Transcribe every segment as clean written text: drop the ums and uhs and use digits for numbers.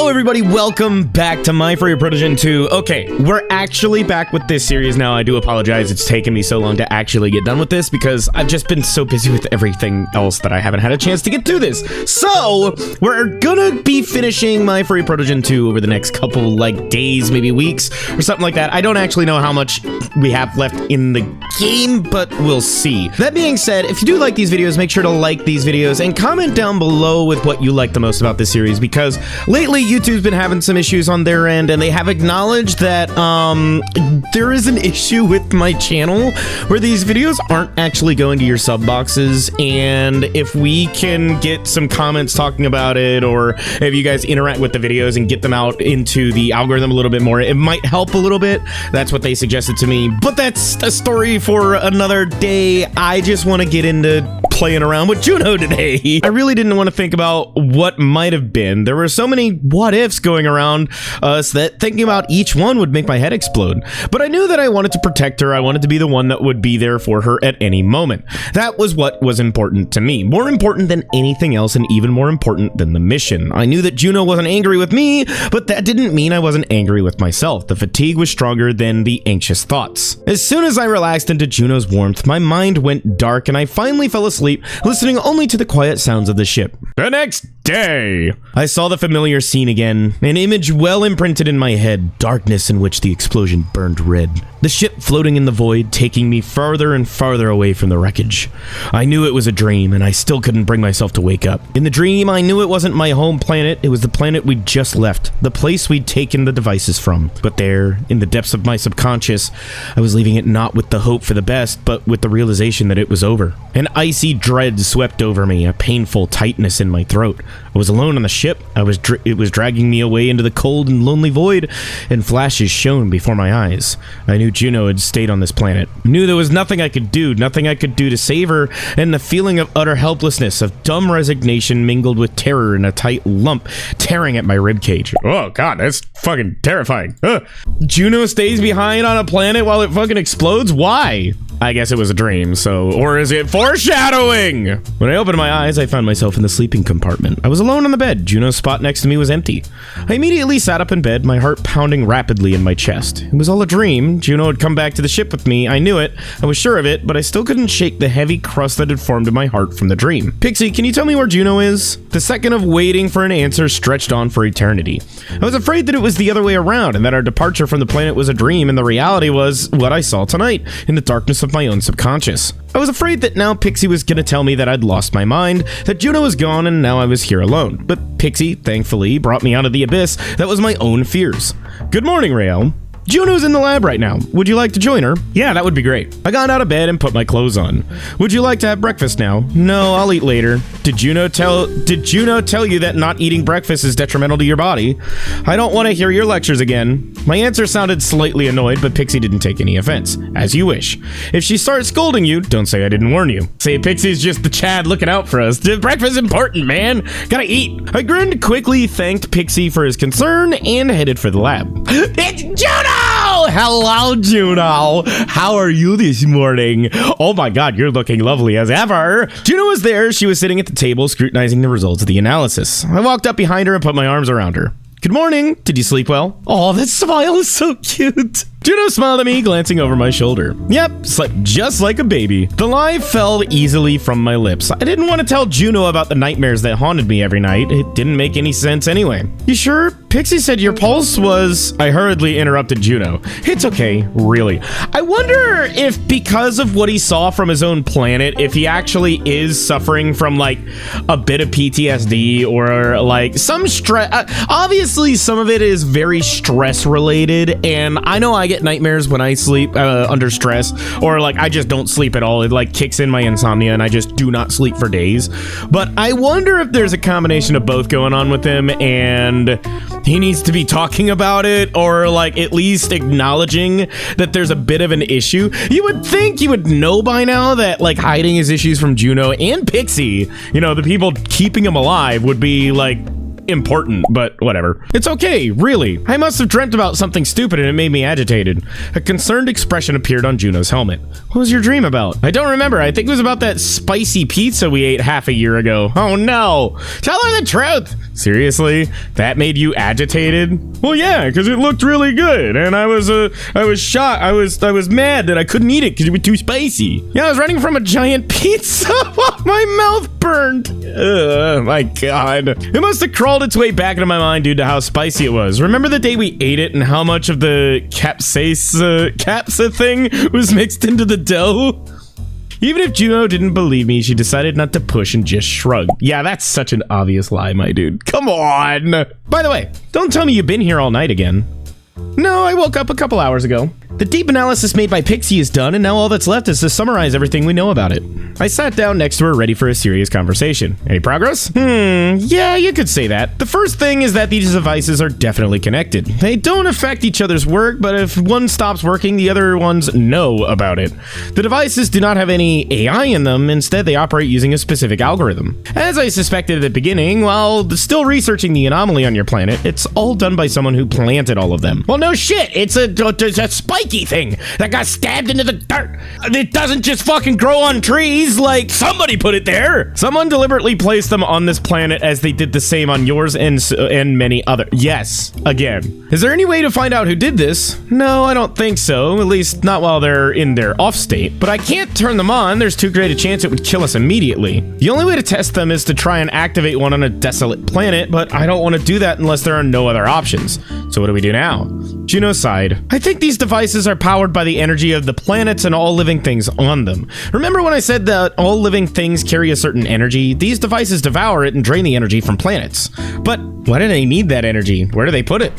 Hello everybody, welcome back to My Furry Protogen 2. Okay, we're actually back with this series now. I do apologize it's taken me so long to actually get done with this because I've just been so busy with everything else that I haven't had a chance to get through this. So, we're gonna be finishing My Furry Protogen 2 over the next couple, days, maybe weeks, or something like that. I don't actually know how much we have left in the game, but we'll see. That being said, if you do like these videos, make sure to like these videos and comment down below with what you like the most about this series, because lately YouTube's been having some issues on their end, and they have acknowledged that there is an issue with my channel where these videos aren't actually going to your sub boxes. And if we can get some comments talking about it, or if you guys interact with the videos and get them out into the algorithm a little bit more, it might help a little bit. That's what they suggested to me, but that's a story for another day. I just want to get into playing around with Juno today. I really didn't want to think about what might have been. There were so many what ifs going around us that thinking about each one would make my head explode. But I knew that I wanted to protect her. I wanted to be the one that would be there for her at any moment. That was what was important to me. More important than anything else, and even more important than the mission. I knew that Juno wasn't angry with me, but that didn't mean I wasn't angry with myself. The fatigue was stronger than the anxious thoughts. As soon as I relaxed into Juno's warmth, my mind went dark and I finally fell asleep, listening only to the quiet sounds of the ship. The next day, I saw the familiar scene again, an image well imprinted in my head, darkness in which the explosion burned red. The ship floating in the void, taking me farther and farther away from the wreckage. I knew it was a dream, and I still couldn't bring myself to wake up. In the dream, I knew it wasn't my home planet, it was the planet we'd just left, the place we'd taken the devices from. But there, in the depths of my subconscious, I was leaving it not with the hope for the best, but with the realization that it was over. An icy dread swept over me, a painful tightness in my throat. I was alone on the ship. It was dragging me away into the cold and lonely void, and flashes shone before my eyes. I knew Juno had stayed on this planet. I knew there was nothing I could do to save her, and the feeling of utter helplessness, of dumb resignation mingled with terror in a tight lump tearing at my ribcage. Oh god, that's fucking terrifying. Juno stays behind on a planet while it fucking explodes? Why? I guess it was a dream, or is it foreshadowing? When I opened my eyes, I found myself in the sleeping compartment. I was alone on the bed. Juno's spot next to me was empty. I immediately sat up in bed, my heart pounding rapidly in my chest. It was all a dream. Juno had come back to the ship with me. I knew it. I was sure of it, but I still couldn't shake the heavy crust that had formed in my heart from the dream. Pixie, can you tell me where Juno is? The second of waiting for an answer stretched on for eternity. I was afraid that it was the other way around, and that our departure from the planet was a dream, and the reality was what I saw tonight, in the darkness of my own subconscious. I was afraid that now Pixie was gonna tell me that I'd lost my mind, that Juno was gone, and now I was here alone. But Pixie, thankfully, brought me out of the abyss that was my own fears. Good morning, Raeal. Juno's in the lab right now. Would you like to join her? Yeah, that would be great. I got out of bed and put my clothes on. Would you like to have breakfast now? No, I'll eat later. Did Juno tell you that not eating breakfast is detrimental to your body? I don't want to hear your lectures again. My answer sounded slightly annoyed, but Pixie didn't take any offense. As you wish. If she starts scolding you, don't say I didn't warn you. Say Pixie's just the Chad looking out for us. Breakfast's important, man. Gotta eat. I grinned, quickly thanked Pixie for his concern, and headed for the lab. It's Juno! Hello, Juno. How are you this morning? Oh my god, you're looking lovely as ever. Juno was there. She was sitting at the table scrutinizing the results of the analysis. I walked up behind her and put my arms around her. Good morning. Did you sleep well? Oh, that smile is so cute. Juno smiled at me, glancing over my shoulder. Yep, slept just like a baby. The lie fell easily from my lips. I didn't want to tell Juno about the nightmares that haunted me every night. It didn't make any sense anyway. You sure? Pixie said your pulse was... I hurriedly interrupted Juno. It's okay, really. I wonder if because of what he saw from his own planet, if he actually is suffering from a bit of PTSD or some stress. Obviously, some of it is very stress related, and I know I get nightmares when I sleep under stress, or I just don't sleep at all. It kicks in my insomnia and I just do not sleep for days. But I wonder if there's a combination of both going on with him, and he needs to be talking about it, or at least acknowledging that there's a bit of an issue. You would think you would know by now that hiding his issues from Juno and Pixie, the people keeping him alive, would be important, but whatever. It's okay, really. I must have dreamt about something stupid and it made me agitated. A concerned expression appeared on Juno's helmet. What was your dream about? I don't remember. I think it was about that spicy pizza we ate half a year ago. Oh no. Tell her the truth. Seriously? That made you agitated? Well, yeah, because it looked really good, and I was shocked. I was mad that I couldn't eat it because it was too spicy. Yeah, I was running from a giant pizza while my mouth burned. Oh my god. It must have crawled its way back into my mind due to how spicy it was. Remember the day we ate it and how much of the capsa thing was mixed into the dough? Even if Juno didn't believe me, she decided not to push and just shrugged. Yeah, that's such an obvious lie, my dude. Come on! By the way, don't tell me you've been here all night again. No, I woke up a couple hours ago. The deep analysis made by Pixie is done, and now all that's left is to summarize everything we know about it. I sat down next to her ready for a serious conversation. Any progress? Yeah, you could say that. The first thing is that these devices are definitely connected. They don't affect each other's work, but if one stops working, the other ones know about it. The devices do not have any AI in them, instead they operate using a specific algorithm. As I suspected at the beginning, while still researching the anomaly on your planet, it's all done by someone who planted all of them. Well, no shit, it's a spiky thing that got stabbed into the dirt. It doesn't just fucking grow on trees. Like, somebody put it there. Someone deliberately placed them on this planet as they did the same on yours and many other. Yes, again. Is there any way to find out who did this? No, I don't think so. At least not while they're in their off state. But I can't turn them on. There's too great a chance it would kill us immediately. The only way to test them is to try and activate one on a desolate planet, but I don't want to do that unless there are no other options. So what do we do now? Juno sighed. I think these devices are powered by the energy of the planets and all living things on them. Remember when I said that all living things carry a certain energy? These devices devour it and drain the energy from planets. But why do they need that energy? Where do they put it?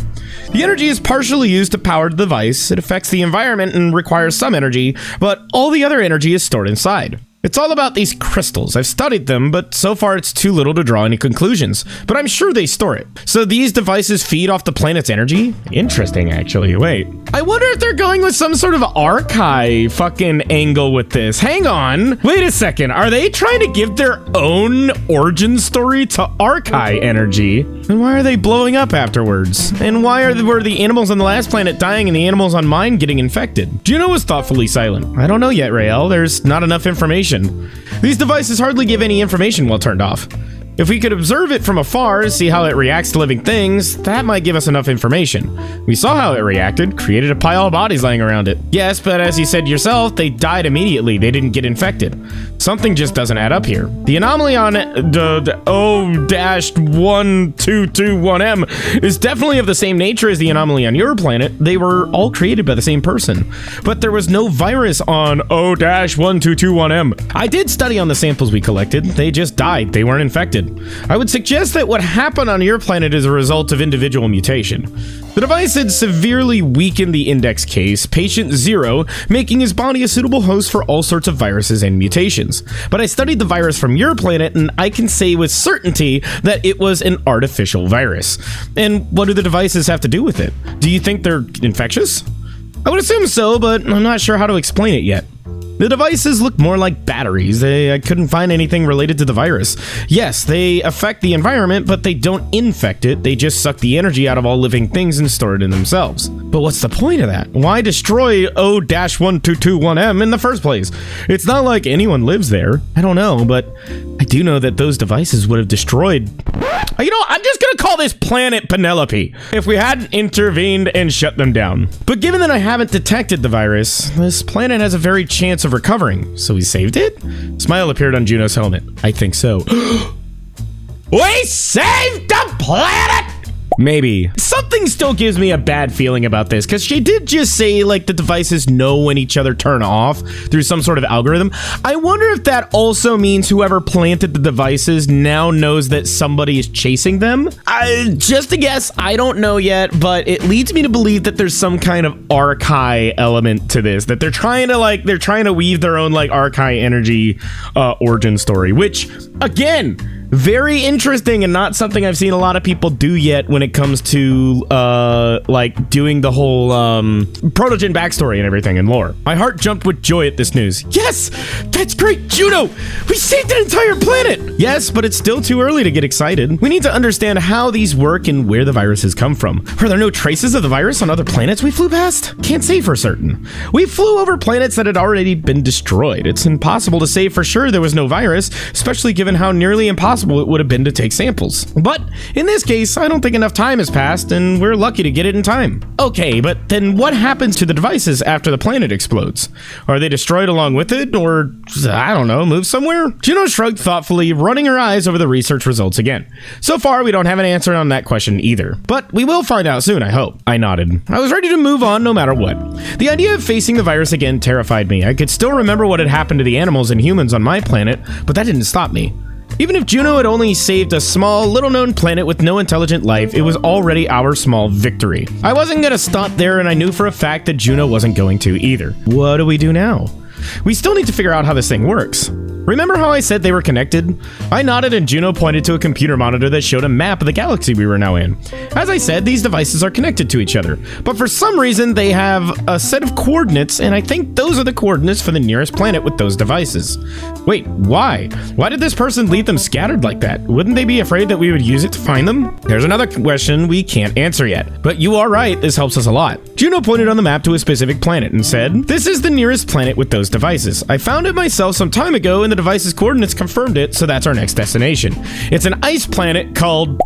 The energy is partially used to power the device. It affects the environment and requires some energy, but all the other energy is stored inside. It's all about these crystals. I've studied them, but so far it's too little to draw any conclusions. But I'm sure they store it. So these devices feed off the planet's energy? Interesting, actually. Wait. I wonder if they're going with some sort of archive fucking angle with this. Hang on. Wait a second. Are they trying to give their own origin story to archive energy? And why are they blowing up afterwards? And why were the animals on the last planet dying and the animals on mine getting infected? Juno was thoughtfully silent. I don't know yet, Raeal. There's not enough information. These devices hardly give any information while turned off. If we could observe it from afar, see how it reacts to living things, that might give us enough information. We saw how it reacted, created a pile of bodies laying around it. Yes, but as you said yourself, they died immediately. They didn't get infected. Something just doesn't add up here. The anomaly on the O-1221M is definitely of the same nature as the anomaly on your planet. They were all created by the same person. But there was no virus on O-1221M. I did study on the samples we collected. They just died. They weren't infected. I would suggest that what happened on your planet is a result of individual mutation. The device had severely weakened the index case, patient 0, making his body a suitable host for all sorts of viruses and mutations. But I studied the virus from your planet, and I can say with certainty that it was an artificial virus. And what do the devices have to do with it? Do you think they're infectious? I would assume so, but I'm not sure how to explain it yet. The devices look more like batteries. I couldn't find anything related to the virus. Yes, they affect the environment, but they don't infect it. They just suck the energy out of all living things and store it in themselves. But what's the point of that? Why destroy O-1221M in the first place? It's not like anyone lives there. I don't know, but I do know that those devices would have destroyed... You know, I'm just gonna call this planet Penelope if we hadn't intervened and shut them down. But given that I haven't detected the virus, this planet has a very chance of recovering. So we saved it? Smile appeared on Juno's helmet. I think so. We saved the planet! Maybe. Something still gives me a bad feeling about this, because she did just say, like, the devices know when each other turn off through some sort of algorithm. I wonder if that also means whoever planted the devices now knows that somebody is chasing them. Just a guess, I don't know yet, but it leads me to believe that there's some kind of archive element to this, that they're trying to weave their own, like, archive energy origin story, which, again, very interesting and not something I've seen a lot of people do yet when it comes to, like, doing the whole, Protogen backstory and everything and lore. My heart jumped with joy at this news. Yes! That's great, Juno! We saved an entire planet! Yes, but it's still too early to get excited. We need to understand how these work and where the viruses come from. Are there no traces of the virus on other planets we flew past? Can't say for certain. We flew over planets that had already been destroyed. It's impossible to say for sure there was no virus, especially given how nearly impossible impossible it would have been to take samples. But in this case, I don't think enough time has passed, and we're lucky to get it in time. Okay, but then what happens to the devices after the planet explodes? Are they destroyed along with it, or, I don't know, move somewhere? Juno shrugged thoughtfully, running her eyes over the research results again. So far, we don't have an answer on that question either. But we will find out soon, I hope. I nodded. I was ready to move on no matter what. The idea of facing the virus again terrified me. I could still remember what had happened to the animals and humans on my planet, but that didn't stop me. Even if Juno had only saved a small, little-known planet with no intelligent life, it was already our small victory. I wasn't gonna stop there, and I knew for a fact that Juno wasn't going to either. What do we do now? We still need to figure out how this thing works. Remember how I said they were connected? I nodded and Juno pointed to a computer monitor that showed a map of the galaxy we were now in. As I said, these devices are connected to each other, but for some reason they have a set of coordinates, and I think those are the coordinates for the nearest planet with those devices. Wait, why? Why did this person leave them scattered like that? Wouldn't they be afraid that we would use it to find them? There's another question we can't answer yet, but you are right, this helps us a lot. Juno pointed on the map to a specific planet and said, "This is the nearest planet with those devices. I found it myself some time ago and the device's coordinates confirmed it, so that's our next destination. It's an ice planet called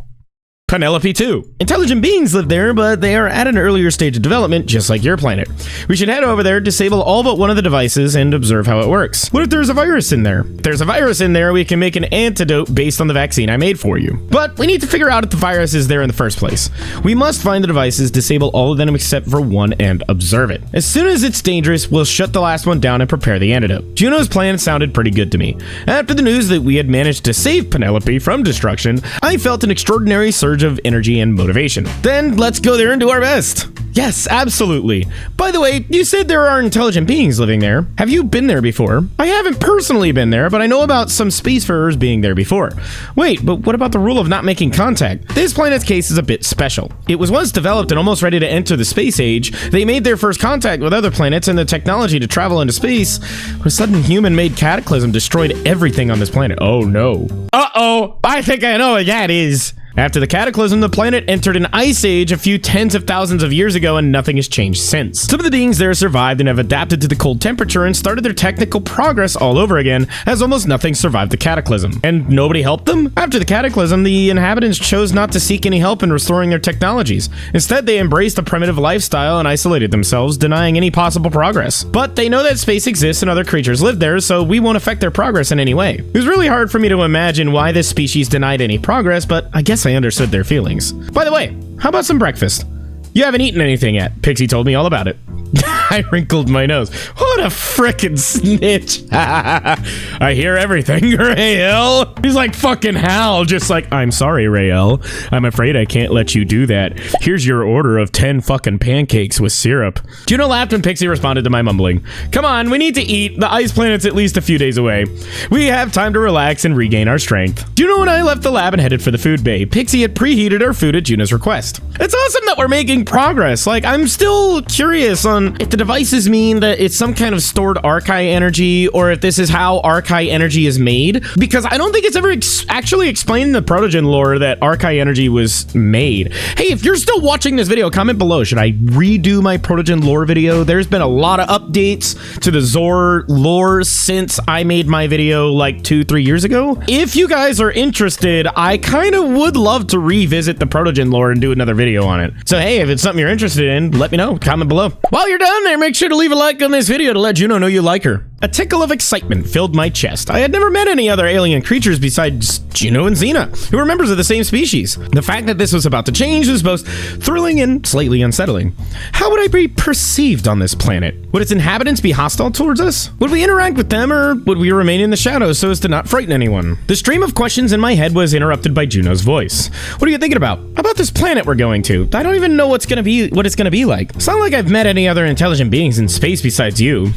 Penelope 2. Intelligent beings live there, but they are at an earlier stage of development, just like your planet. We should head over there, disable all but one of the devices, and observe how it works. What if there's a virus in there? If there's a virus in there, we can make an antidote based on the vaccine I made for you. But we need to figure out if the virus is there in the first place. We must find the devices, disable all of them except for one, and observe it. As soon as it's dangerous, we'll shut the last one down and prepare the antidote." Juno's plan sounded pretty good to me. After the news that we had managed to save Penelope from destruction, I felt an extraordinary surge of energy and motivation. Then let's go there and do our best. Yes, absolutely. By the way, you said there are intelligent beings living there. Have you been there before? I haven't personally been there, but I know about some spacefarers being there before. Wait, but what about the rule of not making contact? This planet's case is a bit special. It was once developed and almost ready to enter the space age. They made their first contact with other planets and the technology to travel into space. But a sudden human-made cataclysm destroyed everything on this planet. Oh no. Uh-oh, I think I know what that is. After the cataclysm, the planet entered an ice age a few tens of thousands of years ago, and nothing has changed since. Some of the beings there survived and have adapted to the cold temperature and started their technical progress all over again, as almost nothing survived the cataclysm. And nobody helped them? After the cataclysm, the inhabitants chose not to seek any help in restoring their technologies. Instead, they embraced a primitive lifestyle and isolated themselves, denying any possible progress. But they know that space exists and other creatures live there, so we won't affect their progress in any way. It was really hard for me to imagine why this species denied any progress, but I guess I understood their feelings. By the way, how about some breakfast? You haven't eaten anything yet. Pixie told me all about it. I wrinkled my nose. What a frickin' snitch. I hear everything, Raeal. He's like fucking Hal, just like, "I'm sorry, Raeal. I'm afraid I can't let you do that. Here's your order of 10 fucking pancakes with syrup." Juno laughed when Pixie responded to my mumbling. "Come on, we need to eat. The ice planet's at least a few days away. We have time to relax and regain our strength." Juno and I left the lab and headed for the food bay. Pixie had preheated our food at Juno's request. It's awesome that we're making progress. Like, I'm still curious on if the devices mean that it's some kind of stored Archai energy, or if this is how Archai energy is made, because I don't think it's ever actually explained in the Protogen lore that Archai energy was made. Hey, if you're still watching this video, comment below. Should I redo my Protogen lore video? There's been a lot of updates to the Zor lore since I made my video like 2-3 years ago. If you guys are interested, I kind of would love to revisit the Protogen lore and do another video on it. So hey, if it's something you're interested in, let me know. Comment below. While you're down there, make sure to leave a like on this video to let Juno know you like her. A tickle of excitement filled my chest. I had never met any other alien creatures besides Juno and Xena, who were members of the same species. The fact that this was about to change was both thrilling and slightly unsettling. How would I be perceived on this planet? Would its inhabitants be hostile towards us? Would we interact with them, or would we remain in the shadows so as to not frighten anyone? The stream of questions in my head was interrupted by Juno's voice. "What are you thinking about? About this planet we're going to? I don't even know what it's gonna be like. It's not like I've met any other intelligent beings in space besides you."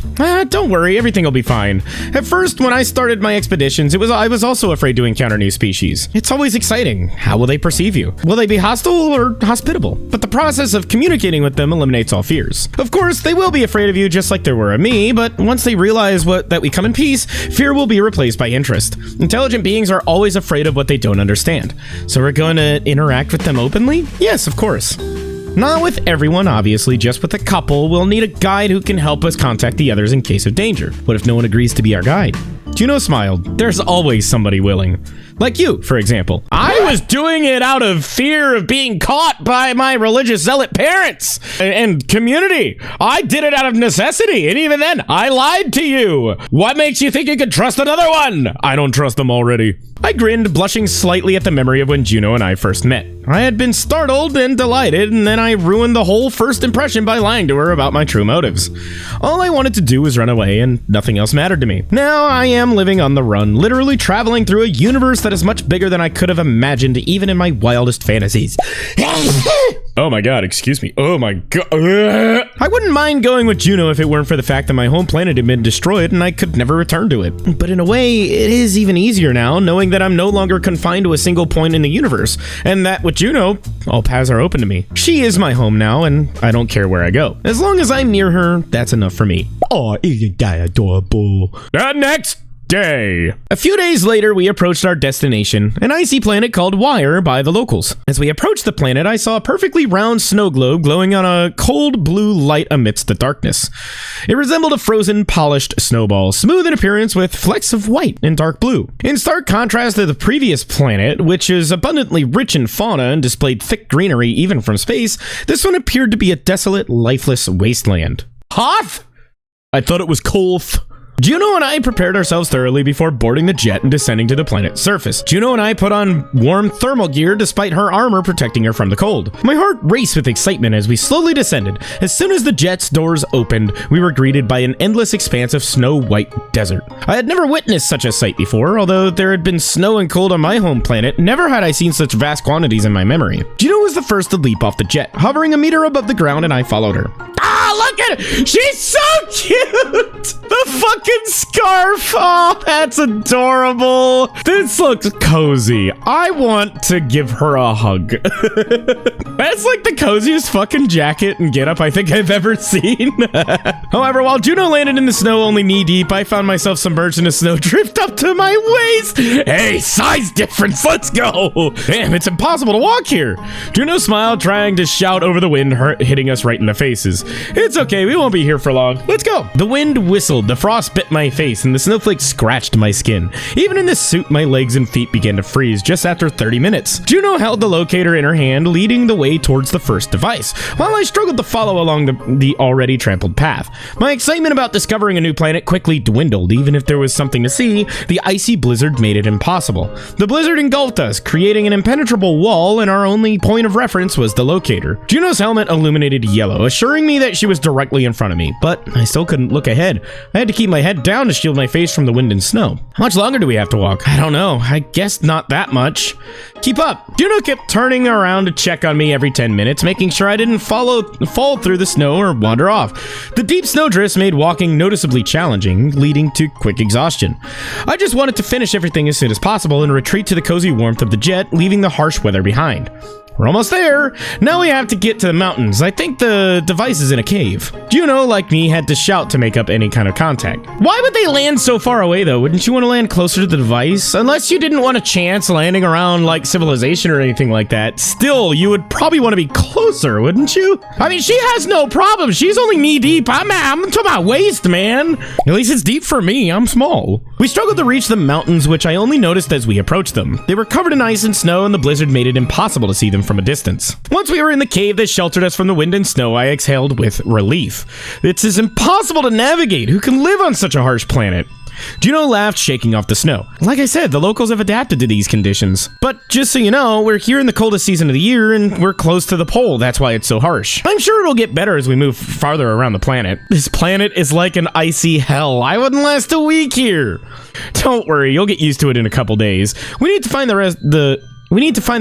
Don't worry, everything will be fine. At first, when I started my expeditions, I was also afraid to encounter new species. It's always exciting. How will they perceive you? Will they be hostile or hospitable? But the process of communicating with them eliminates all fears. Of course, they will be afraid of you just like they were of me, but once they realize that we come in peace, fear will be replaced by interest. Intelligent beings are always afraid of what they don't understand. So we're going to interact with them openly? Yes, of course. Not with everyone, obviously, just with a couple. We'll need a guide who can help us contact the others in case of danger. What if no one agrees to be our guide? Juno smiled. There's always somebody willing. Like you, for example. I was doing it out of fear of being caught by my religious zealot parents and community. I did it out of necessity, and even then, I lied to you. What makes you think you could trust another one? I don't trust them already. I grinned, blushing slightly at the memory of when Juno and I first met. I had been startled and delighted, and then I ruined the whole first impression by lying to her about my true motives. All I wanted to do was run away, and nothing else mattered to me. Now I am living on the run, literally traveling through a universe that is much bigger than I could have imagined, even in my wildest fantasies. Oh my god, excuse me. Oh my god. I wouldn't mind going with Juno if it weren't for the fact that my home planet had been destroyed and I could never return to it. But in a way, it is even easier now, knowing that I'm no longer confined to a single point in the universe, and that with Juno, all paths are open to me. She is my home now, and I don't care where I go. As long as I'm near her, that's enough for me. Oh, isn't that adorable? The next day. A few days later, we approached our destination, an icy planet called Wire by the locals. As we approached the planet, I saw a perfectly round snow globe glowing on a cold blue light amidst the darkness. It resembled a frozen, polished snowball, smooth in appearance with flecks of white and dark blue. In stark contrast to the previous planet, which is abundantly rich in fauna and displayed thick greenery even from space, this one appeared to be a desolate, lifeless wasteland. Hoth? I thought it was Kolth. Juno and I prepared ourselves thoroughly before boarding the jet and descending to the planet's surface. Juno and I put on warm thermal gear despite her armor protecting her from the cold. My heart raced with excitement as we slowly descended. As soon as the jet's doors opened, we were greeted by an endless expanse of snow-white desert. I had never witnessed such a sight before, although there had been snow and cold on my home planet. Never had I seen such vast quantities in my memory. Juno was the first to leap off the jet, hovering a meter above the ground, and I followed her. Ah, look at her! She's so cute! The fucking scarf! Oh, that's adorable. This looks cozy. I want to give her a hug. That's like the coziest fucking jacket and getup I think I've ever seen. However, while Juno landed in the snow only knee deep, I found myself submerged in a snowdrift up to my waist. Hey, size difference, let's go. Damn, it's impossible to walk here. Juno smiled, trying to shout over the wind, hitting us right in the faces. It's okay, we won't be here for long. Let's go. The wind whistled, the frost bit my face, and the snowflakes scratched my skin. Even in this suit, my legs and feet began to freeze just after 30 minutes. Juno held the locator in her hand, leading the way towards the first device, while I struggled to follow along the already trampled path. My excitement about discovering a new planet quickly dwindled. Even if there was something to see, the icy blizzard made it impossible. The blizzard engulfed us, creating an impenetrable wall, and our only point of reference was the locator. Juno's helmet illuminated yellow, assuring me that she was directly in front of me, but I still couldn't look ahead. I had to keep my head down to shield my face from the wind and snow. How much longer do we have to walk? I don't know. I guess not that much. Keep up. Juno kept turning around to check on me every 10 minutes, making sure I didn't fall through the snow or wander off. The deep snowdrifts made walking noticeably challenging, leading to quick exhaustion. I just wanted to finish everything as soon as possible and retreat to the cozy warmth of the jet, leaving the harsh weather behind. We're almost there. Now we have to get to the mountains. I think the device is in a cave. Juno, like me, had to shout to make up any kind of contact. Why would they land so far away, though? Wouldn't you want to land closer to the device? Unless you didn't want a chance landing around, like, civilization or anything like that. Still, you would probably want to be closer, wouldn't you? I mean, she has no problem. She's only knee deep. I'm to my waist, man. At least it's deep for me. I'm small. We struggled to reach the mountains, which I only noticed as we approached them. They were covered in ice and snow, and the blizzard made it impossible to see them from a distance. Once we were in the cave that sheltered us from the wind and snow, I exhaled with relief. It's impossible to navigate. Who can live on such a harsh planet? Juno laughed, shaking off the snow. Like I said, the locals have adapted to these conditions. But just so you know, we're here in the coldest season of the year, and we're close to the pole. That's why it's so harsh. I'm sure it'll get better as we move farther around the planet. This planet is like an icy hell. I wouldn't last a week here. Don't worry, you'll get used to it in a couple days. We need to find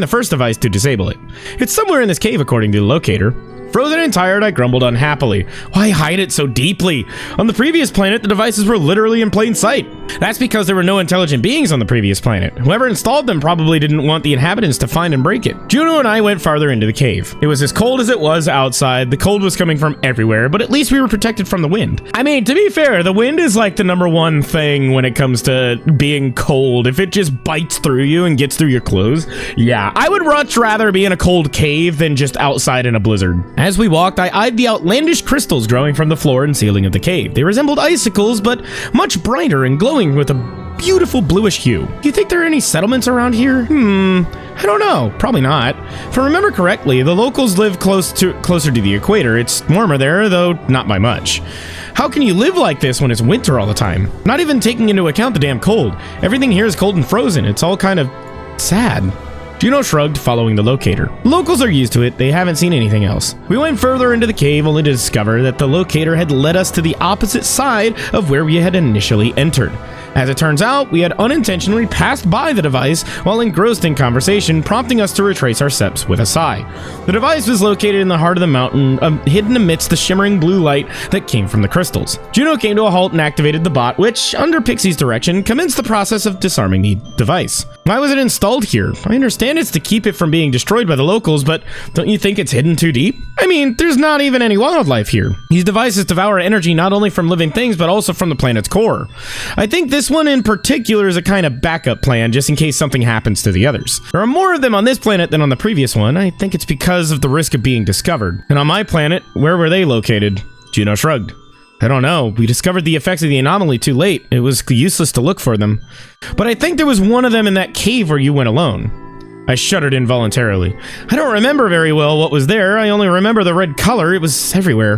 the first device to disable it. It's somewhere in this cave, according to the locator. Frozen and tired, I grumbled unhappily. Why hide it so deeply? On the previous planet, the devices were literally in plain sight. That's because there were no intelligent beings on the previous planet. Whoever installed them probably didn't want the inhabitants to find and break it. Juno and I went farther into the cave. It was as cold as it was outside. The cold was coming from everywhere, but at least we were protected from the wind. I mean, to be fair, the wind is like the #1 thing when it comes to being cold. If it just bites through you and gets through your clothes, yeah. I would much rather be in a cold cave than just outside in a blizzard. As we walked, I eyed the outlandish crystals growing from the floor and ceiling of the cave. They resembled icicles, but much brighter and glowing with a beautiful bluish hue. Do you think there are any settlements around here? I don't know. Probably not. If I remember correctly, the locals live closer to the equator. It's warmer there, though not by much. How can you live like this when it's winter all the time? Not even taking into account the damn cold. Everything here is cold and frozen. It's all kind of sad. Juno shrugged, following the locator. Locals are used to it. They haven't seen anything else. We went further into the cave only to discover that the locator had led us to the opposite side of where we had initially entered. As it turns out, we had unintentionally passed by the device while engrossed in conversation, prompting us to retrace our steps with a sigh. The device was located in the heart of the mountain, hidden amidst the shimmering blue light that came from the crystals. Juno came to a halt and activated the bot, which, under Pixie's direction, commenced the process of disarming the device. Why was it installed here? I understand it's to keep it from being destroyed by the locals, but don't you think it's hidden too deep? I mean, there's not even any wildlife here. These devices devour energy not only from living things, but also from the planet's core. I think this one in particular is a kind of backup plan, just in case something happens to the others. There are more of them on this planet than on the previous one. I think it's because of the risk of being discovered. And on my planet, where were they located? Juno shrugged. I don't know. We discovered the effects of the anomaly too late. It was useless to look for them. But I think there was one of them in that cave where you went alone. I shuddered involuntarily. I don't remember very well what was there. I only remember the red color. It was everywhere.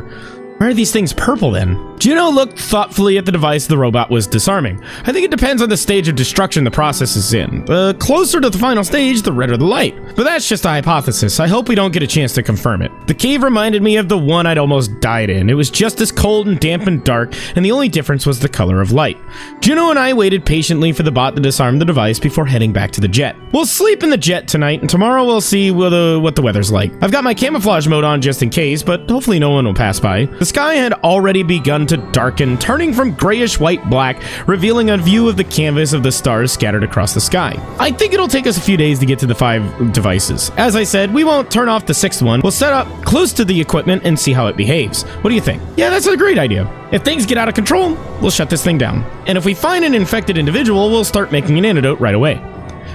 Why are these things purple then? Juno looked thoughtfully at the device the robot was disarming. I think it depends on the stage of destruction the process is in. The closer to the final stage, the redder the light. But that's just a hypothesis. I hope we don't get a chance to confirm it. The cave reminded me of the one I'd almost died in. It was just as cold and damp and dark, and the only difference was the color of light. Juno and I waited patiently for the bot to disarm the device before heading back to the jet. We'll sleep in the jet tonight, and tomorrow we'll see what the weather's like. I've got my camouflage mode on just in case, but hopefully no one will pass by. The sky had already begun to darken, turning from grayish white black, revealing a view of the canvas of the stars scattered across the sky. I think it'll take us a few days to get to the 5 devices. As I said, we won't turn off the 6th one. We'll set up close to the equipment and see how it behaves. What do you think? Yeah, that's a great idea. If things get out of control, we'll shut this thing down. And if we find an infected individual, we'll start making an antidote right away.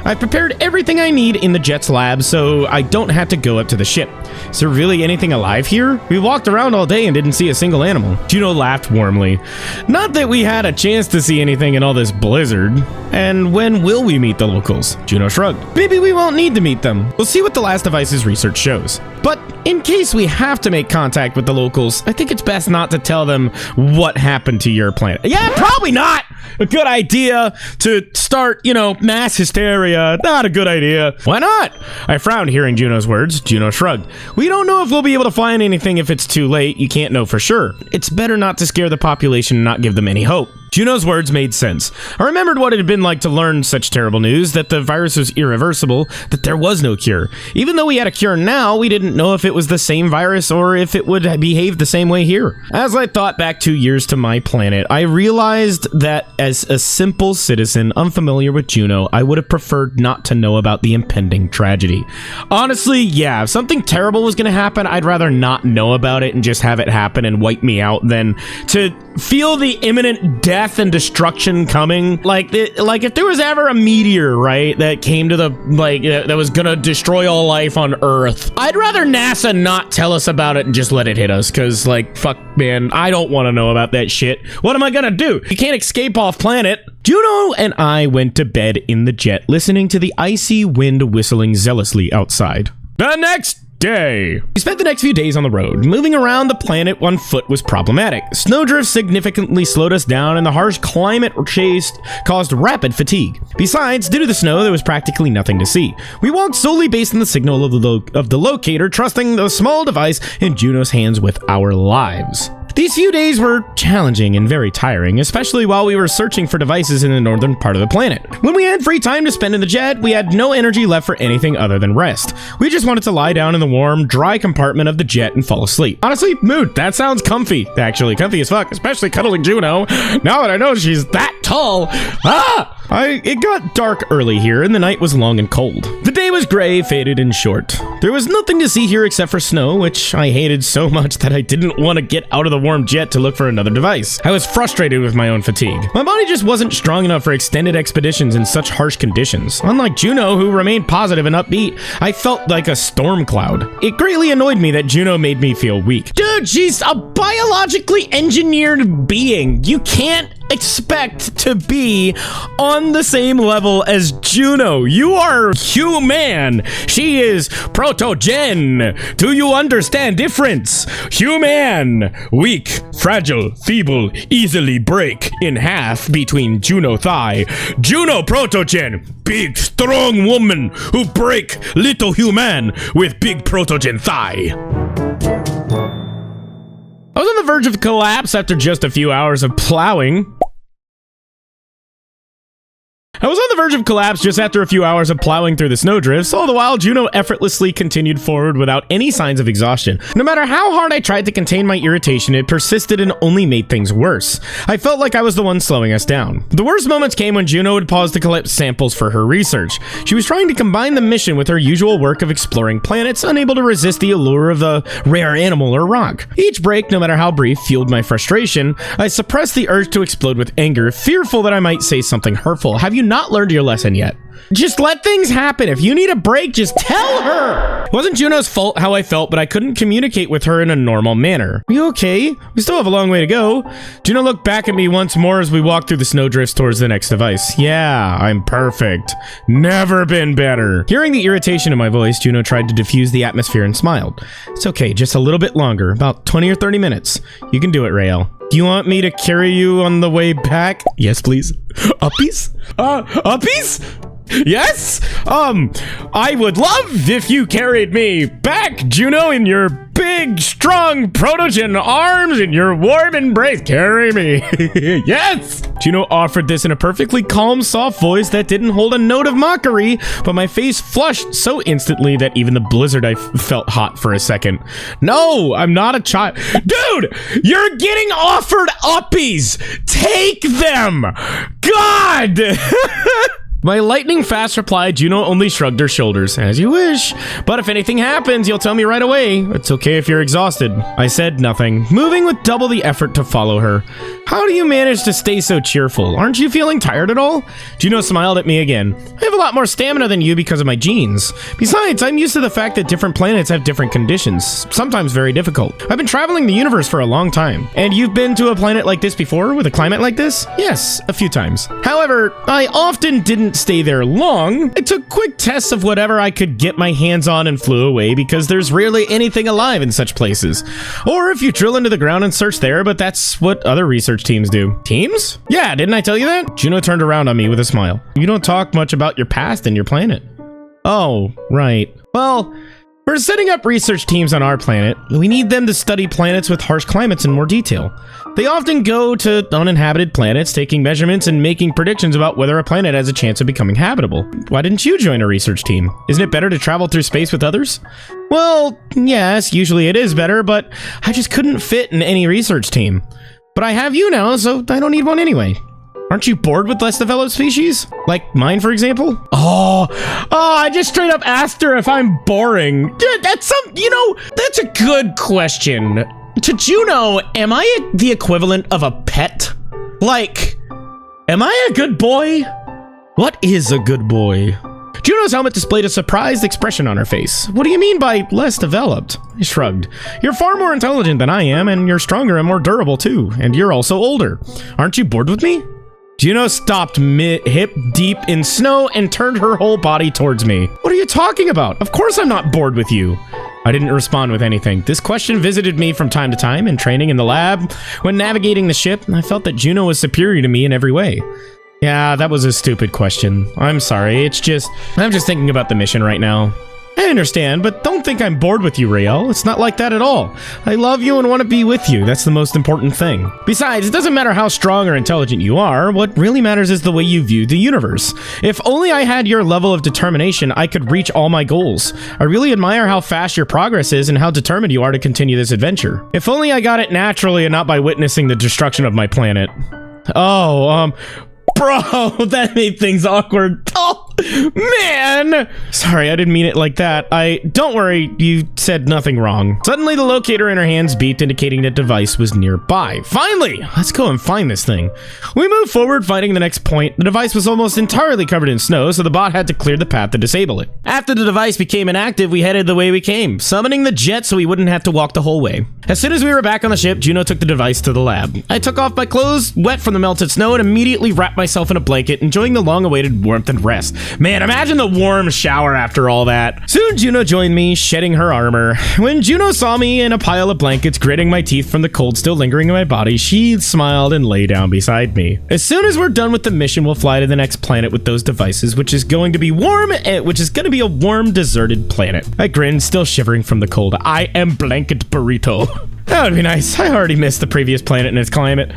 I've prepared everything I need in the jet's lab, so I don't have to go up to the ship. Is there really anything alive here? We walked around all day and didn't see a single animal. Juno laughed warmly. Not that we had a chance to see anything in all this blizzard. And when will we meet the locals? Juno shrugged. Maybe we won't need to meet them. We'll see what the last device's research shows. But in case we have to make contact with the locals, I think it's best not to tell them what happened to your planet. Yeah, probably not a good idea to start, mass hysteria. Not a good idea. Why not? I frowned hearing Juno's words. Juno shrugged. We don't know if we'll be able to find anything if it's too late. You can't know for sure. It's better not to scare the population and not give them any hope. Juno's words made sense. I remembered what it had been like to learn such terrible news, that the virus was irreversible, that there was no cure. Even though we had a cure now, we didn't know if it was the same virus or if it would behave the same way here. As I thought back 2 years to my planet, I realized that as a simple citizen unfamiliar with Juno, I would have preferred not to know about the impending tragedy. Honestly, yeah, if something terrible was going to happen, I'd rather not know about it and just have it happen and wipe me out than to feel the imminent death and destruction coming. Like if there was ever a meteor, right, that came to the, that was gonna destroy all life on Earth, I'd rather NASA not tell us about it and just let it hit us, because, fuck, man, I don't want to know about that shit. What am I gonna do? You can't escape off planet. Juno and I went to bed in the jet, listening to the icy wind whistling zealously outside. The next day. We spent the next few days on the road. Moving around the planet on foot was problematic. Snowdrift significantly slowed us down, and the harsh climate chase caused rapid fatigue. Besides, due to the snow, there was practically nothing to see. We walked solely based on the signal of the locator, trusting the small device in Juno's hands with our lives. These few days were challenging and very tiring, especially while we were searching for devices in the northern part of the planet. When we had free time to spend in the jet, we had no energy left for anything other than rest. We just wanted to lie down in the warm, dry compartment of the jet and fall asleep. Honestly, mood, that sounds comfy. Actually, comfy as fuck, especially cuddling Juno. Now that I know she's that tall. It got dark early here, and the night was long and cold. The day was gray, faded, and short. There was nothing to see here except for snow, which I hated so much that I didn't want to get out of the warm jet to look for another device. I was frustrated with my own fatigue. My body just wasn't strong enough for extended expeditions in such harsh conditions. Unlike Juno, who remained positive and upbeat, I felt like a storm cloud. It greatly annoyed me that Juno made me feel weak. Dude, she's a biologically engineered being. You can't expect to be on the same level as Juno. You are human. She is protogen. Do you understand difference? Human. Weak, fragile, feeble, easily break in half between Juno thigh. Juno protogen. Big, strong woman who break little human with big protogen thigh. I was on the verge of collapse after just a few hours of plowing. Through the snowdrifts, all the while Juno effortlessly continued forward without any signs of exhaustion. No matter how hard I tried to contain my irritation, it persisted and only made things worse. I felt like I was the one slowing us down. The worst moments came when Juno would pause to collect samples for her research. She was trying to combine the mission with her usual work of exploring planets, unable to resist the allure of the rare animal or rock. Each break, no matter how brief, fueled my frustration. I suppressed the urge to explode with anger, fearful that I might say something hurtful. Have you not learned your lesson yet? Just let things happen. If you need a break, just tell her. It wasn't Juno's fault how I felt, but I couldn't communicate with her in a normal manner. Are you okay? We still have a long way to go. Juno looked back at me once more as we walked through the snowdrifts towards the next device. Yeah, I'm perfect. Never been better. Hearing the irritation in my voice, Juno tried to diffuse the atmosphere and smiled. It's okay, just a little bit longer, about 20 or 30 minutes. You can do it, Raeal. Do you want me to carry you on the way back? Yes, please. Uppies? Uppies? Yes? I would love if you carried me back, Juno, in your big, strong protogen arms and your warm embrace. Carry me. Yes! Juno offered this in a perfectly calm, soft voice that didn't hold a note of mockery, but my face flushed so instantly that even the blizzard I felt hot for a second. No, I'm not a child. Dude, you're getting offered uppies. Take them. God! My lightning fast reply, Juno only shrugged her shoulders. As you wish. But if anything happens, you'll tell me right away. It's okay if you're exhausted. I said nothing, moving with double the effort to follow her. How do you manage to stay so cheerful? Aren't you feeling tired at all? Juno smiled at me again. I have a lot more stamina than you because of my genes. Besides, I'm used to the fact that different planets have different conditions, sometimes very difficult. I've been traveling the universe for a long time. And you've been to a planet like this before, with a climate like this? Yes, a few times. However, I often didn't stay there long. I took quick tests of whatever I could get my hands on and flew away because there's rarely anything alive in such places. Or if you drill into the ground and search there, but that's what other research teams do. Teams? Yeah, didn't I tell you that? Juno turned around on me with a smile. You don't talk much about your past and your planet. Oh, right. Well, we're setting up research teams on our planet. We need them to study planets with harsh climates in more detail. They often go to uninhabited planets, taking measurements and making predictions about whether a planet has a chance of becoming habitable. Why didn't you join a research team? Isn't it better to travel through space with others? Well, yes, usually it is better, but I just couldn't fit in any research team. But I have you now, so I don't need one anyway. Aren't you bored with less developed species? Like mine, for example? Oh, I just straight up asked her if I'm boring. That's that's a good question. To Juno, am I the equivalent of a pet? Like, am I a good boy? What is a good boy? Juno's helmet displayed a surprised expression on her face. What do you mean by less developed? I shrugged. You're far more intelligent than I am, and you're stronger and more durable too, and you're also older. Aren't you bored with me? Juno stopped hip deep in snow and turned her whole body towards me. What are you talking about? Of course I'm not bored with you. I didn't respond with anything. This question visited me from time to time in training in the lab. When navigating the ship, I felt that Juno was superior to me in every way. Yeah, that was a stupid question. I'm sorry, I'm just thinking about the mission right now. I understand, but don't think I'm bored with you, Raeal. It's not like that at all. I love you and want to be with you. That's the most important thing. Besides, it doesn't matter how strong or intelligent you are. What really matters is the way you view the universe. If only I had your level of determination, I could reach all my goals. I really admire how fast your progress is and how determined you are to continue this adventure. If only I got it naturally and not by witnessing the destruction of my planet. Oh, bro, that made things awkward. Oh, Man! Sorry, I didn't mean it like that. Don't worry, you said nothing wrong. Suddenly, the locator in her hands beeped, indicating the device was nearby. Finally! Let's go and find this thing. We moved forward, finding the next point. The device was almost entirely covered in snow, so the bot had to clear the path to disable it. After the device became inactive, we headed the way we came, summoning the jet so we wouldn't have to walk the whole way. As soon as we were back on the ship, Juno took the device to the lab. I took off my clothes, wet from the melted snow, and immediately wrapped myself in a blanket, enjoying the long-awaited warmth and rest. Man, imagine the warm shower after all that. Soon, Juno joined me, shedding her armor. When Juno saw me in a pile of blankets, gritting my teeth from the cold still lingering in my body, she smiled and lay down beside me. As soon as we're done with the mission, we'll fly to the next planet with those devices, which is going to be a warm, deserted planet. I grinned, still shivering from the cold. I am blanket burrito. That would be nice. I already missed the previous planet and its climate.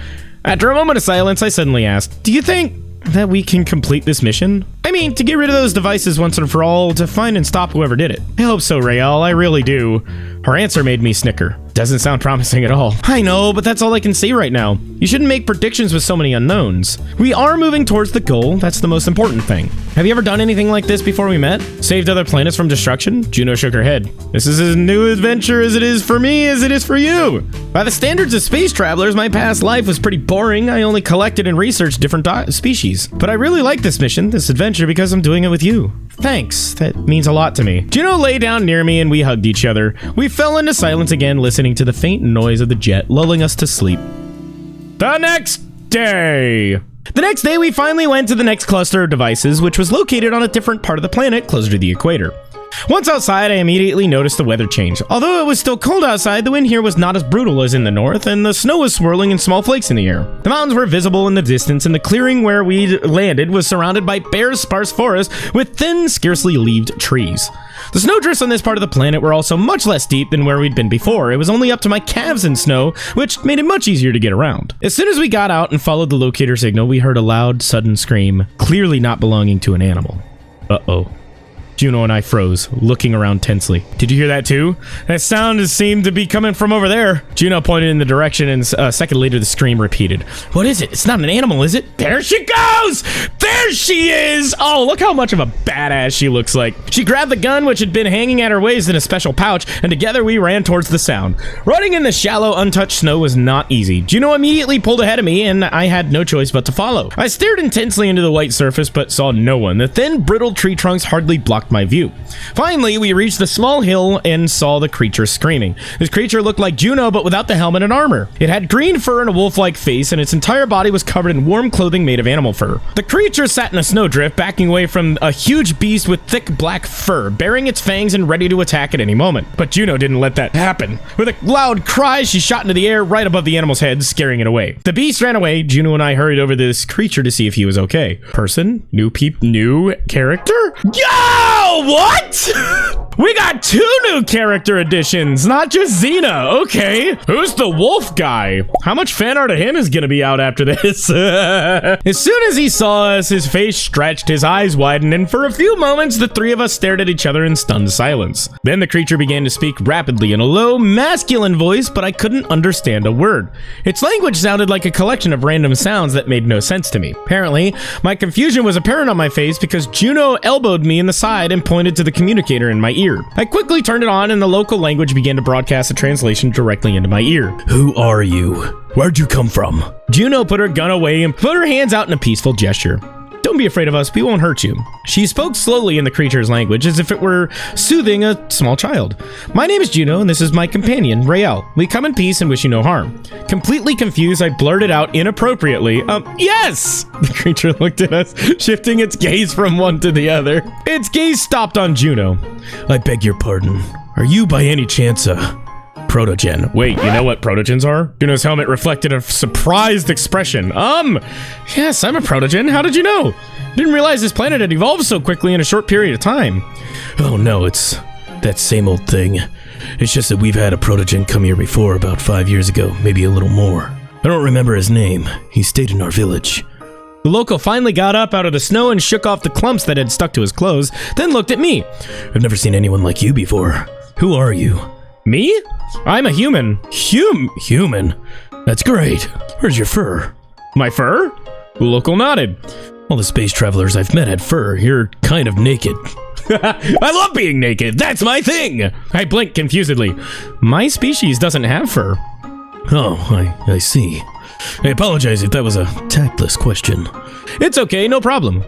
After a moment of silence, I suddenly asked, do you think that we can complete this mission? I mean, to get rid of those devices once and for all, to find and stop whoever did it. I hope so, Raeal. I really do. Her answer made me snicker. Doesn't sound promising at all. I know, but that's all I can say right now. You shouldn't make predictions with so many unknowns. We are moving towards the goal. That's the most important thing. Have you ever done anything like this before we met? Saved other planets from destruction? Juno shook her head. This is as new adventure as it is for me as it is for you. By the standards of space travelers, my past life was pretty boring. I only collected and researched different species. But I really like this mission, this adventure, because I'm doing it with you. Thanks. That means a lot to me. Juno lay down near me and we hugged each other. We fell into silence again, listening to the faint noise of the jet, lulling us to sleep. The next day! The next day, we finally went to the next cluster of devices, which was located on a different part of the planet closer to the equator. Once outside, I immediately noticed the weather change. Although it was still cold outside, the wind here was not as brutal as in the north, and the snow was swirling in small flakes in the air. The mountains were visible in the distance, and the clearing where we landed was surrounded by bare, sparse forests with thin, scarcely leaved trees. The snowdrifts on this part of the planet were also much less deep than where we'd been before. It was only up to my calves in snow, which made it much easier to get around. As soon as we got out and followed the locator signal, we heard a loud, sudden scream, clearly not belonging to an animal. Uh-oh. Juno and I froze, looking around tensely. Did you hear that too? That sound seemed to be coming from over there. Juno pointed in the direction, and a second later the scream repeated. What is it? It's not an animal, is it? There she goes! There she is! Oh, look how much of a badass she looks like. She grabbed the gun, which had been hanging at her waist in a special pouch, and together we ran towards the sound. Running in the shallow, untouched snow was not easy. Juno immediately pulled ahead of me, and I had no choice but to follow. I stared intensely into the white surface, but saw no one. The thin, brittle tree trunks hardly blocked my view. Finally, we reached the small hill and saw the creature screaming. This creature looked like Juno, but without the helmet and armor. It had green fur and a wolf-like face, and its entire body was covered in warm clothing made of animal fur. The creature sat in a snowdrift, backing away from a huge beast with thick black fur, baring its fangs and ready to attack at any moment. But Juno didn't let that happen. With a loud cry, she shot into the air right above the animal's head, scaring it away. The beast ran away. Juno and I hurried over to this creature to see if he was okay. Person? New character? Yo! What? We got 2 new character additions, not just Xena. Okay. Who's the wolf guy? How much fan art of him is gonna be out after this? As soon as he saw us, his face stretched, his eyes widened, and for a few moments, the 3 of us stared at each other in stunned silence. Then the creature began to speak rapidly in a low, masculine voice, but I couldn't understand a word. Its language sounded like a collection of random sounds that made no sense to me. Apparently, my confusion was apparent on my face because Juno elbowed me in the side and pointed to the communicator in my ear. I quickly turned it on and the local language began to broadcast a translation directly into my ear. Who are you? Where'd you come from? Juno put her gun away and put her hands out in a peaceful gesture. Don't be afraid of us, we won't hurt you. She spoke slowly in the creature's language as if it were soothing a small child. My name is Juno and this is my companion, Raeal. We come in peace and wish you no harm. Completely confused, I blurted out inappropriately, yes! The creature looked at us, shifting its gaze from one to the other. Its gaze stopped on Juno. I beg your pardon. Are you by any chance Protogen? Wait, you know what protogens are? Juno's helmet reflected a surprised expression. Yes, I'm a protogen. How did you know? Didn't realize this planet had evolved so quickly in a short period of time. Oh no, it's that same old thing. It's just that we've had a protogen come here before about 5 years ago, maybe a little more. I don't remember his name. He stayed in our village. The local finally got up out of the snow and shook off the clumps that had stuck to his clothes, then looked at me. I've never seen anyone like you before. Who are you? Me? I'm a human. Human? That's great. Where's your fur? My fur? The local nodded. All the space travelers I've met had fur. You're kind of naked. I love being naked. That's my thing. I blink confusedly. My species doesn't have fur. Oh, I see. I apologize if that was a tactless question. It's okay, no problem.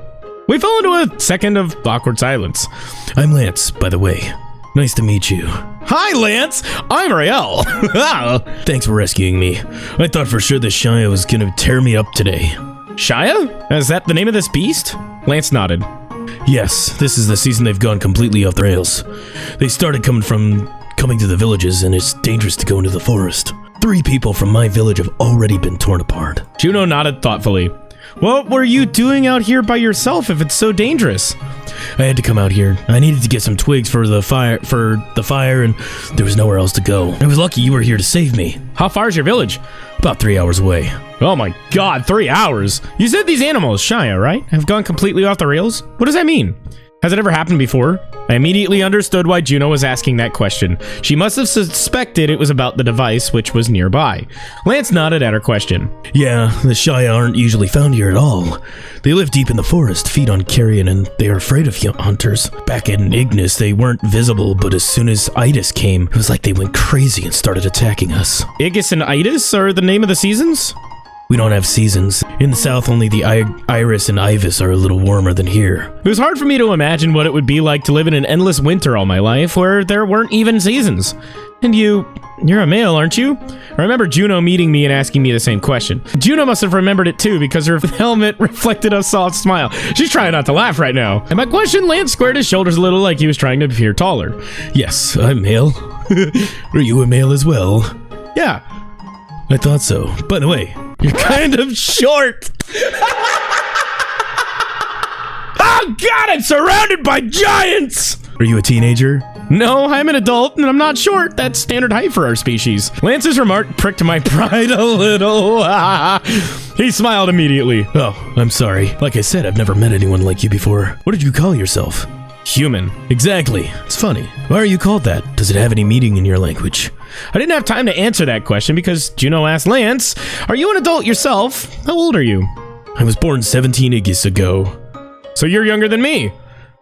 We fell into a second of awkward silence. I'm Lance, by the way. Nice to meet you. Hi, Lance. I'm Raeal. Thanks for rescuing me. I thought for sure the Shia was gonna tear me up today. Shia? Is that the name of this beast? Lance nodded. Yes, this is the season they've gone completely off the rails. They started coming to the villages, and it's dangerous to go into the forest. 3 people from my village have already been torn apart. Juno nodded thoughtfully. What were you doing out here by yourself if it's so dangerous? I had to come out here. I needed to get some twigs for the fire, and there was nowhere else to go. I was lucky you were here to save me. How far is your village? About 3 hours away. Oh my god, 3 hours? You said these animals, Shia, right? Have gone completely off the rails? What does that mean? Has it ever happened before? I immediately understood why Juno was asking that question. She must have suspected it was about the device, which was nearby. Lance nodded at her question. Yeah, the Shia aren't usually found here at all. They live deep in the forest, feed on carrion, and they are afraid of hunters. Back in Ignis, they weren't visible, but as soon as Itis came, it was like they went crazy and started attacking us. Ignis and Itis are the name of the seasons? We don't have seasons. In the south, only the Iris and Ivis are a little warmer than here. It was hard for me to imagine what it would be like to live in an endless winter all my life, where there weren't even seasons. And you're a male, aren't you? I remember Juno meeting me and asking me the same question. Juno must have remembered it too, because her helmet reflected a soft smile. She's trying not to laugh right now. And my question, Lance squared his shoulders a little like he was trying to appear taller. Yes, I'm male. Are you a male as well? Yeah. I thought so. By the way, you're kind of short. Oh god, I'm surrounded by giants! Are you a teenager? No, I'm an adult and I'm not short. That's standard height for our species. Lance's remark pricked my pride a little. He smiled immediately. Oh, I'm sorry. Like I said, I've never met anyone like you before. What did you call yourself? Human. Exactly. It's funny. Why are you called that? Does it have any meaning in your language? I didn't have time to answer that question because Juno asked Lance, are you an adult yourself? How old are you? I was born 17 Igis ago. So you're younger than me?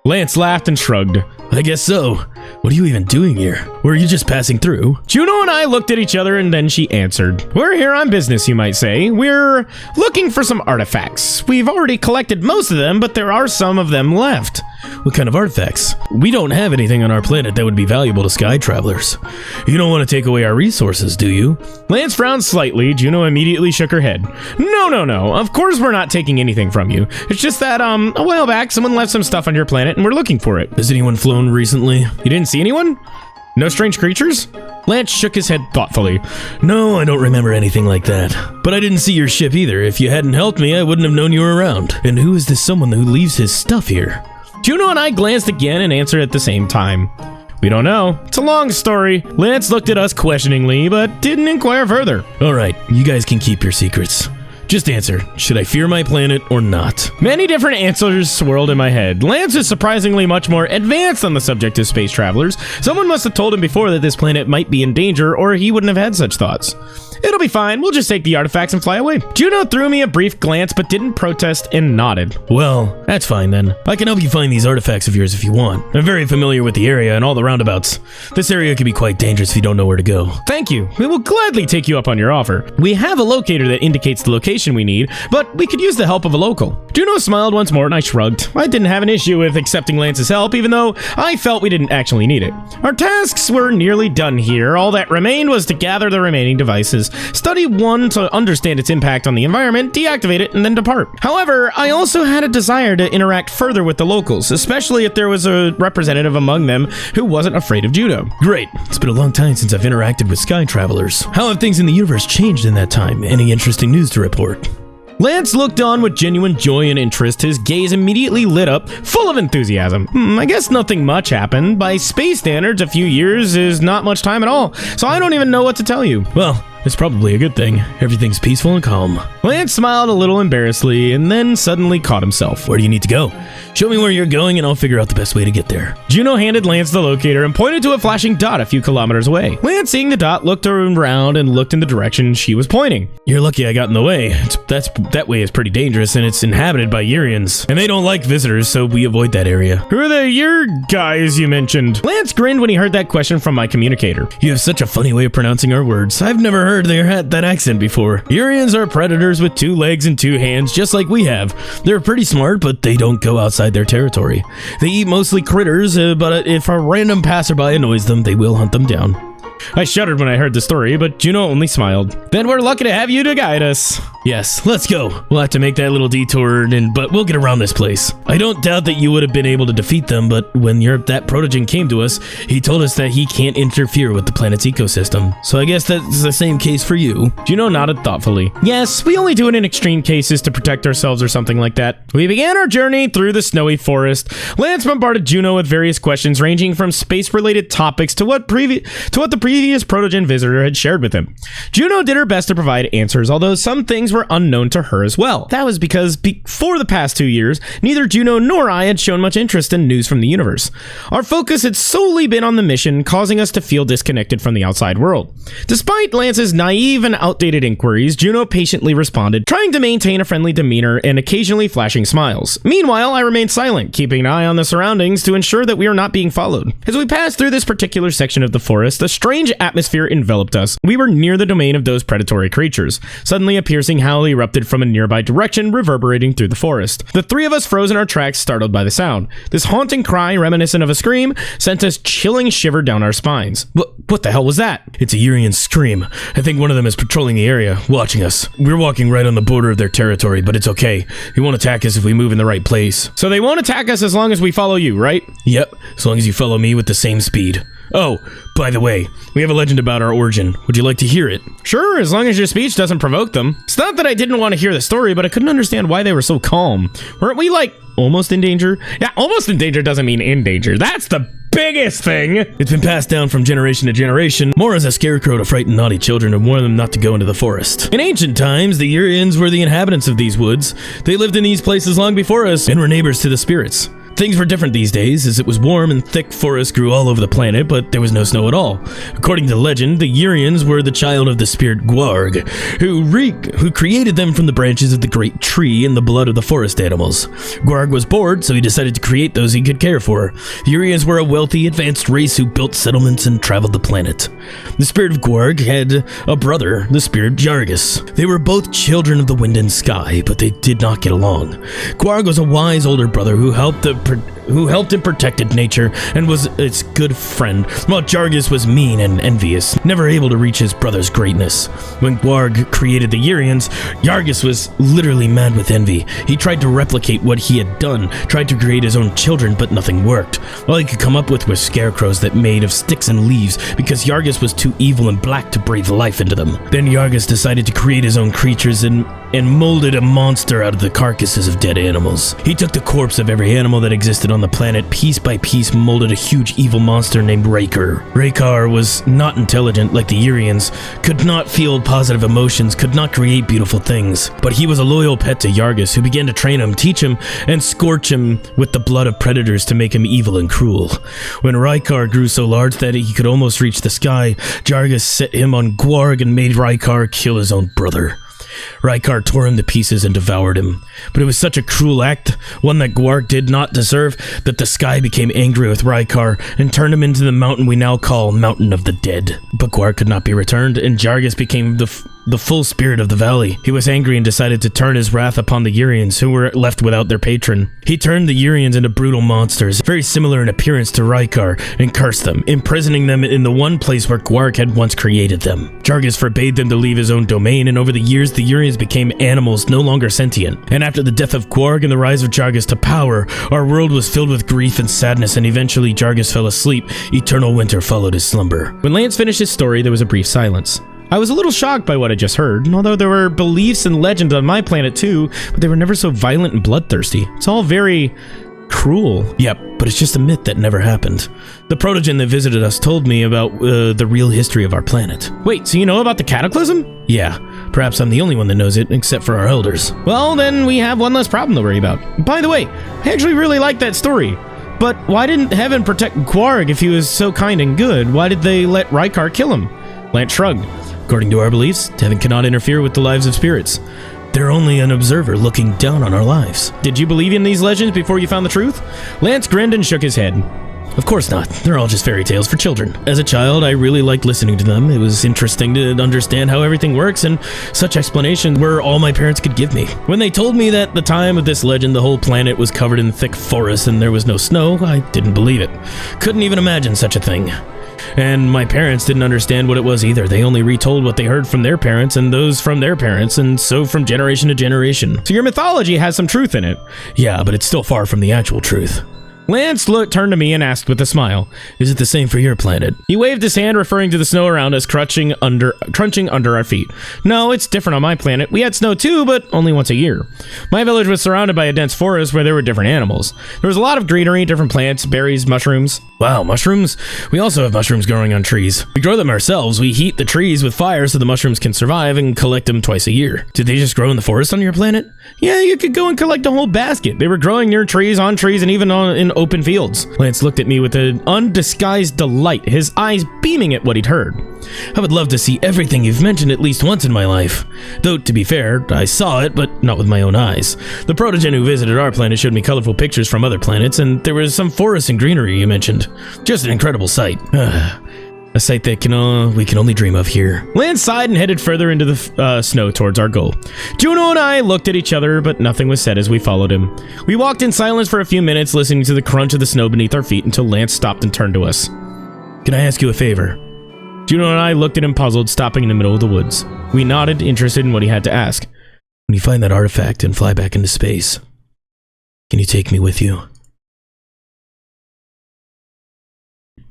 Lance laughed and shrugged. I guess so. What are you even doing here? Were you just passing through? Juno and I looked at each other and then she answered. We're here on business, you might say. We're looking for some artifacts. We've already collected most of them, but there are some of them left. What kind of artifacts? We don't have anything on our planet that would be valuable to sky travelers. You don't want to take away our resources, do you? Lance frowned slightly. Juno immediately shook her head. No. Of course we're not taking anything from you. It's just that, a while back, someone left some stuff on your planet and we're looking for it. Has anyone flown recently? You didn't see anyone? No strange creatures? Lance shook his head thoughtfully. No, I don't remember anything like that. But I didn't see your ship either. If you hadn't helped me, I wouldn't have known you were around. And who is this someone who leaves his stuff here? Juno and I glanced again and answered at the same time. We don't know. It's a long story. Lance looked at us questioningly, but didn't inquire further. All right, you guys can keep your secrets. Just answer, should I fear my planet or not? Many different answers swirled in my head. Lance is surprisingly much more advanced on the subject of space travelers. Someone must have told him before that this planet might be in danger, or he wouldn't have had such thoughts. It'll be fine, we'll just take the artifacts and fly away. Juno threw me a brief glance, but didn't protest and nodded. Well, that's fine then. I can help you find these artifacts of yours if you want. I'm very familiar with the area and all the roundabouts. This area can be quite dangerous if you don't know where to go. Thank you. We will gladly take you up on your offer. We have a locator that indicates the location we need, but we could use the help of a local. Juno smiled once more and I shrugged. I didn't have an issue with accepting Lance's help, even though I felt we didn't actually need it. Our tasks were nearly done here. All that remained was to gather the remaining devices, study one to understand its impact on the environment, deactivate it, and then depart. However, I also had a desire to interact further with the locals, especially if there was a representative among them who wasn't afraid of Juno. Great. It's been a long time since I've interacted with sky travelers. How have things in the universe changed in that time? Any interesting news to report? Lance looked on with genuine joy and interest. His gaze immediately lit up, full of enthusiasm. I guess nothing much happened. By space standards, a few years is not much time at all, so I don't even know what to tell you. Well, It's probably a good thing. Everything's peaceful and calm. Lance smiled a little embarrassedly and then suddenly caught himself. Where do you need to go? Show me where you're going and I'll figure out the best way to get there. Juno handed Lance the locator and pointed to a flashing dot a few kilometers away. Lance, seeing the dot, looked around and looked in the direction she was pointing. You're lucky I got in the way. That way is pretty dangerous and it's inhabited by Urians. And they don't like visitors, so we avoid that area. Who are the Ur guys you mentioned? Lance grinned when he heard that question from my communicator. You have such a funny way of pronouncing our words. I've never heard they had that accent before. Urians are predators with 2 legs and 2 hands, just like we have. They're pretty smart, but they don't go outside their territory. They eat mostly critters, but if a random passerby annoys them, they will hunt them down. I shuddered when I heard the story, but Juno only smiled. Then we're lucky to have you to guide us. Yes, let's go. We'll have to make that little detour, but we'll get around this place. I don't doubt that you would have been able to defeat them, but when that Protogen came to us, he told us that he can't interfere with the planet's ecosystem. So I guess that's the same case for you. Juno nodded thoughtfully. Yes, we only do it in extreme cases to protect ourselves or something like that. We began our journey through the snowy forest. Lance bombarded Juno with various questions ranging from space-related topics to what the previous Protogen visitor had shared with him. Juno did her best to provide answers, although some things were unknown to her as well. That was because for the past 2 years, neither Juno nor I had shown much interest in news from the universe. Our focus had solely been on the mission, causing us to feel disconnected from the outside world. Despite Lance's naive and outdated inquiries, Juno patiently responded, trying to maintain a friendly demeanor and occasionally flashing smiles. Meanwhile, I remained silent, keeping an eye on the surroundings to ensure that we are not being followed. As we passed through this particular section of the forest, a strange atmosphere enveloped us. We were near the domain of those predatory creatures. Suddenly, a piercing howl erupted from a nearby direction, reverberating through the forest. The 3 of us froze in our tracks, startled by the sound. This haunting cry, reminiscent of a scream, sent us chilling shiver down our spines. What the hell was that? It's a Urian scream. I think one of them is patrolling the area, watching us. We're walking right on the border of their territory, but it's okay. They won't attack us if we move in the right place. So they won't attack us as long as we follow you, right? Yep, as long as you follow me with the same speed. Oh, by the way, we have a legend about our origin. Would you like to hear it? Sure, as long as your speech doesn't provoke them. It's not that I didn't want to hear the story, but I couldn't understand why they were so calm. Weren't we, almost in danger? Yeah, almost in danger doesn't mean in danger. That's the biggest thing. It's been passed down from generation to generation, more as a scarecrow to frighten naughty children and warn them not to go into the forest. In ancient times, the Urians were the inhabitants of these woods. They lived in these places long before us and were neighbors to the spirits. Things were different these days, as it was warm and thick forests grew all over the planet, but there was no snow at all. According to legend, the Urians were the child of the spirit Gwarg, who created them from the branches of the great tree and the blood of the forest animals. Gwarg was bored, so he decided to create those he could care for. The Urians were a wealthy, advanced race who built settlements and traveled the planet. The spirit of Gwarg had a brother, the spirit Jargus. They were both children of the wind and sky, but they did not get along. Gwarg was a wise older brother who helped and protected nature and was its good friend, while Jargus was mean and envious, never able to reach his brother's greatness. When Gwarg created the Urians, Jargus was literally mad with envy. He tried to replicate what he had done, tried to create his own children, but nothing worked. All he could come up with were scarecrows that made of sticks and leaves, because Jargus was too evil and black to breathe life into them. Then Jargus decided to create his own creatures and molded a monster out of the carcasses of dead animals. He took the corpse of every animal that existed on the planet, piece by piece molded a huge evil monster named Raeal. Raeal was not intelligent like the Urians, could not feel positive emotions, could not create beautiful things. But he was a loyal pet to Jargus, who began to train him, teach him, and scorch him with the blood of predators to make him evil and cruel. When Raeal grew so large that he could almost reach the sky, Jargus set him on Gwarg and made Raeal kill his own brother. Raeal tore him to pieces and devoured him. But it was such a cruel act, one that Gwarg did not deserve, that the sky became angry with Raeal and turned him into the mountain we now call Mountain of the Dead. But Gwarg could not be returned, and Jargus became the full spirit of the valley. He was angry and decided to turn his wrath upon the Urians, who were left without their patron. He turned the Urians into brutal monsters, very similar in appearance to Raeal, and cursed them, imprisoning them in the one place where Gwarg had once created them. Jargus forbade them to leave his own domain, and over the years the Urians became animals no longer sentient. And after the death of Gwarg and the rise of Jargus to power, our world was filled with grief and sadness, and eventually Jargus fell asleep. Eternal winter followed his slumber. When Lance finished his story, there was a brief silence. I was a little shocked by what I just heard, although there were beliefs and legends on my planet too, but they were never so violent and bloodthirsty. It's all very cruel. Yep, but it's just a myth that never happened. The Protogen that visited us told me about the real history of our planet. Wait, so you know about the cataclysm? Yeah, perhaps I'm the only one that knows it, except for our elders. Well, then we have one less problem to worry about. By the way, I actually really like that story. But why didn't Heaven protect Quarg if he was so kind and good? Why did they let Raeal kill him? Lance shrugged. According to our beliefs, Heaven cannot interfere with the lives of spirits. They're only an observer looking down on our lives. Did you believe in these legends before you found the truth? Lance grinned and shook his head. Of course not. They're all just fairy tales for children. As a child, I really liked listening to them. It was interesting to understand how everything works, and such explanations were all my parents could give me. When they told me that at the time of this legend the whole planet was covered in thick forests and there was no snow, I didn't believe it. Couldn't even imagine such a thing. And my parents didn't understand what it was either. They only retold what they heard from their parents and those from their parents, and so from generation to generation. So your mythology has some truth in it. Yeah, but it's still far from the actual truth. Lance turned to me and asked with a smile, "Is it the same for your planet?" He waved his hand, referring to the snow around us crunching under our feet. No, it's different on my planet. We had snow too, but only once a year. My village was surrounded by a dense forest where there were different animals. There was a lot of greenery, different plants, berries, mushrooms. Wow, mushrooms? We also have mushrooms growing on trees. We grow them ourselves. We heat the trees with fire so the mushrooms can survive and collect them twice a year. Did they just grow in the forest on your planet? Yeah, you could go and collect a whole basket. They were growing near trees, on trees, and even in open fields. Lance looked at me with an undisguised delight, his eyes beaming at what he'd heard. I would love to see everything you've mentioned at least once in my life. Though, to be fair, I saw it, but not with my own eyes. The Protogen who visited our planet showed me colorful pictures from other planets, and there was some forest and greenery you mentioned. Just an incredible sight. A sight that we can only dream of here. Lance sighed and headed further into the snow towards our goal. Juno and I looked at each other, but nothing was said as we followed him. We walked in silence for a few minutes, listening to the crunch of the snow beneath our feet until Lance stopped and turned to us. Can I ask you a favor? Juno and I looked at him puzzled, stopping in the middle of the woods. We nodded, interested in what he had to ask. When you find that artifact and fly back into space, can you take me with you?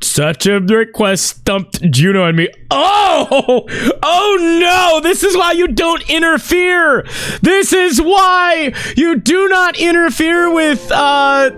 Such a request stumped Juno and me. Oh no, this is why you don't interfere. This is why you do not interfere with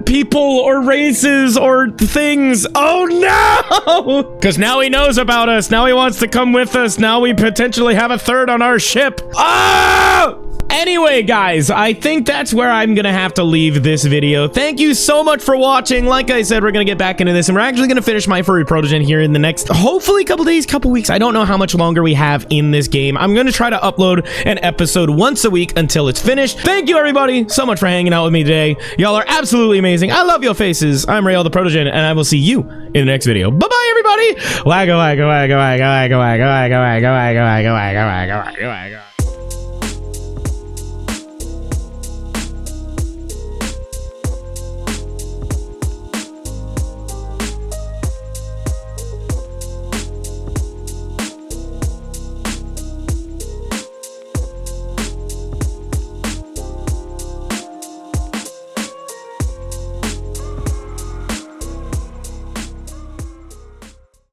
people or races or things. Oh no, because now he knows about us. Now he wants to come with us. Now we potentially have a third on our ship. Oh! Anyway, guys, I think that's where I'm gonna have to leave this video. Thank you so much for watching. Like I said, we're gonna get back into this, and we're actually gonna finish My Furry Protogen here in the next, hopefully, couple days, couple weeks. I don't know how much longer we have in this game. I'm gonna try to upload an episode once a week until it's finished. Thank you, everybody, so much for hanging out with me today. Y'all are absolutely amazing. I love your faces. I'm Raeal the Protogen, and I will see you in the next video. Bye-bye, everybody. Wagga, wagga, wagga, wagga, wagga, wagga, wagga, wagga, wagga, wagga, wagga, wagga, wagga, wagga.